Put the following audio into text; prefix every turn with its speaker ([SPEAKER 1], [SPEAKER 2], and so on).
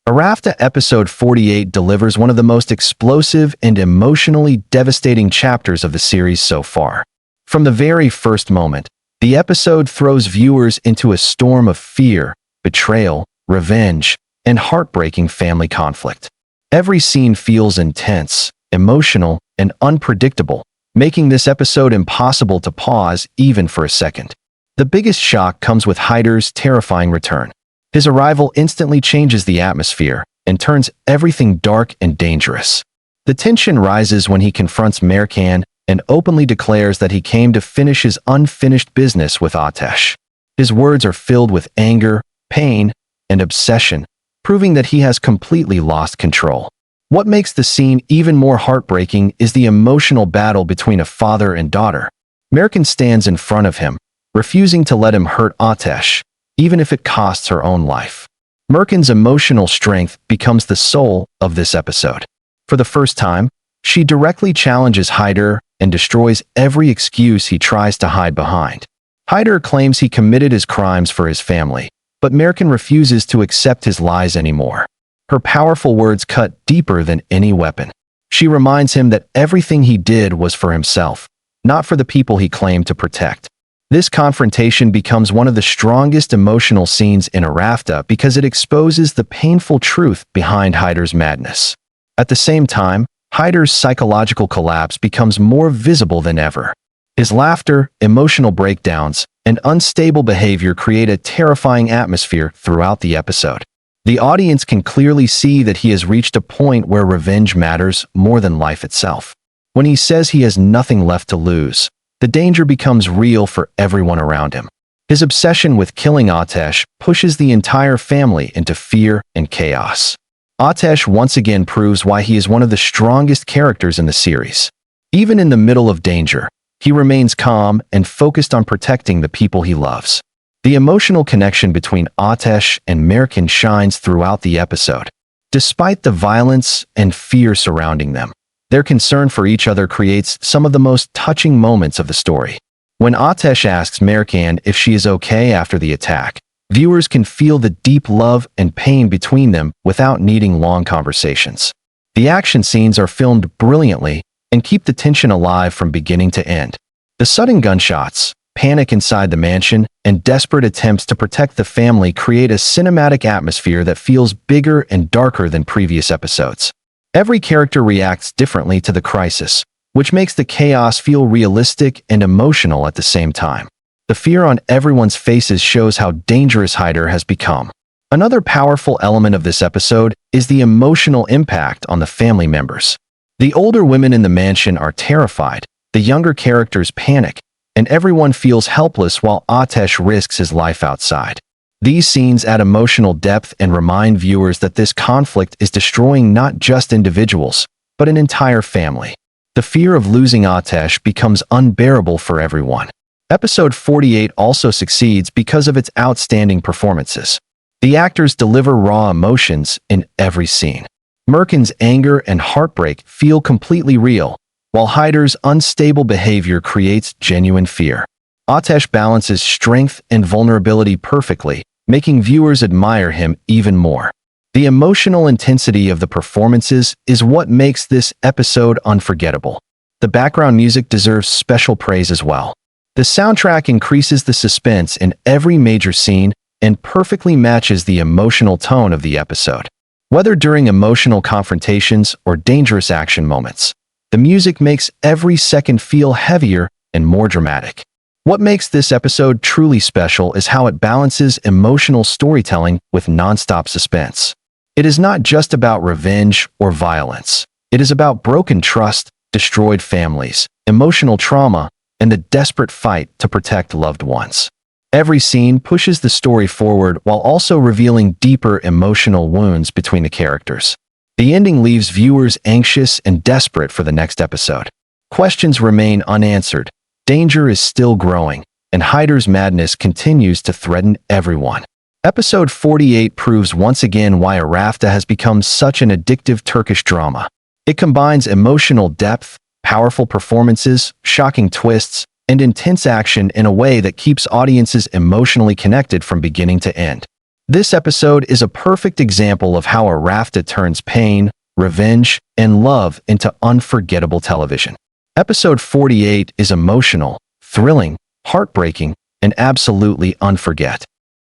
[SPEAKER 1] Arafta episode 48 delivers one of the most explosive and emotionally devastating chapters of the series so far. From the very first moment, the episode throws viewers into a storm of fear, betrayal, revenge, and heartbreaking family conflict. Every scene feels intense, emotional, and unpredictable, making this episode impossible to pause even for a second. The biggest shock comes with Haidar's terrifying return. His arrival instantly changes the atmosphere and turns everything dark and dangerous. The tension rises when he confronts Mercan and openly declares that he came to finish his unfinished business with Ateş. His words are filled with anger, pain, and obsession, proving that he has completely lost control. What makes the scene even more heartbreaking is the emotional battle between a father and daughter. Mercan stands in front of him, refusing to let him hurt Ateş, even if it costs her own life. Mercan's emotional strength becomes the soul of this episode. For the first time, she directly challenges Haydar and destroys every excuse he tries to hide behind. Haydar claims he committed his crimes for his family, but Mercan refuses to accept his lies anymore. Her powerful words cut deeper than any weapon. She reminds him that everything he did was for himself, not for the people he claimed to protect. This confrontation becomes one of the strongest emotional scenes in Arafta because it exposes the painful truth behind Haidar's madness. At the same time, Haidar's psychological collapse becomes more visible than ever. His laughter, emotional breakdowns, and unstable behavior create a terrifying atmosphere throughout the episode. The audience can clearly see that he has reached a point where revenge matters more than life itself. When he says he has nothing left to lose, the danger becomes real for everyone around him. His obsession with killing Ateş pushes the entire family into fear and chaos. Ateş once again proves why he is one of the strongest characters in the series. Even in the middle of danger, he remains calm and focused on protecting the people he loves. The emotional connection between Ateş and Mercan shines throughout the episode. Despite the violence and fear surrounding them, their concern for each other creates some of the most touching moments of the story. When Ateş asks Mercan if she is okay after the attack, viewers can feel the deep love and pain between them without needing long conversations. The action scenes are filmed brilliantly and keep the tension alive from beginning to end. The sudden gunshots, panic inside the mansion, and desperate attempts to protect the family create a cinematic atmosphere that feels bigger and darker than previous episodes. Every character reacts differently to the crisis, which makes the chaos feel realistic and emotional at the same time. The fear on everyone's faces shows how dangerous Haydar has become. Another powerful element of this episode is the emotional impact on the family members. The older women in the mansion are terrified, the younger characters panic, and everyone feels helpless while Ateş risks his life outside. These scenes add emotional depth and remind viewers that this conflict is destroying not just individuals, but an entire family. The fear of losing Ateş becomes unbearable for everyone. Episode 48 also succeeds because of its outstanding performances. The actors deliver raw emotions in every scene. Mercan's anger and heartbreak feel completely real, while Haidar's unstable behavior creates genuine fear. Ateş balances strength and vulnerability perfectly, making viewers admire him even more. The emotional intensity of the performances is what makes this episode unforgettable. The background music deserves special praise as well. The soundtrack increases the suspense in every major scene and perfectly matches the emotional tone of the episode. Whether during emotional confrontations or dangerous action moments, the music makes every second feel heavier and more dramatic. What makes this episode truly special is how it balances emotional storytelling with non-stop suspense. It is not just about revenge or violence. It is about broken trust, destroyed families, emotional trauma, and the desperate fight to protect loved ones. Every scene pushes the story forward while also revealing deeper emotional wounds between the characters. The ending leaves viewers anxious and desperate for the next episode. Questions remain unanswered. Danger is still growing, and Haidar's madness continues to threaten everyone. Episode 48 proves once again why Arafta has become such an addictive Turkish drama. It combines emotional depth, powerful performances, shocking twists, and intense action in a way that keeps audiences emotionally connected from beginning to end. This episode is a perfect example of how Arafta turns pain, revenge, and love into unforgettable television. Episode 48 is emotional, thrilling, heartbreaking, and absolutely unforgettable.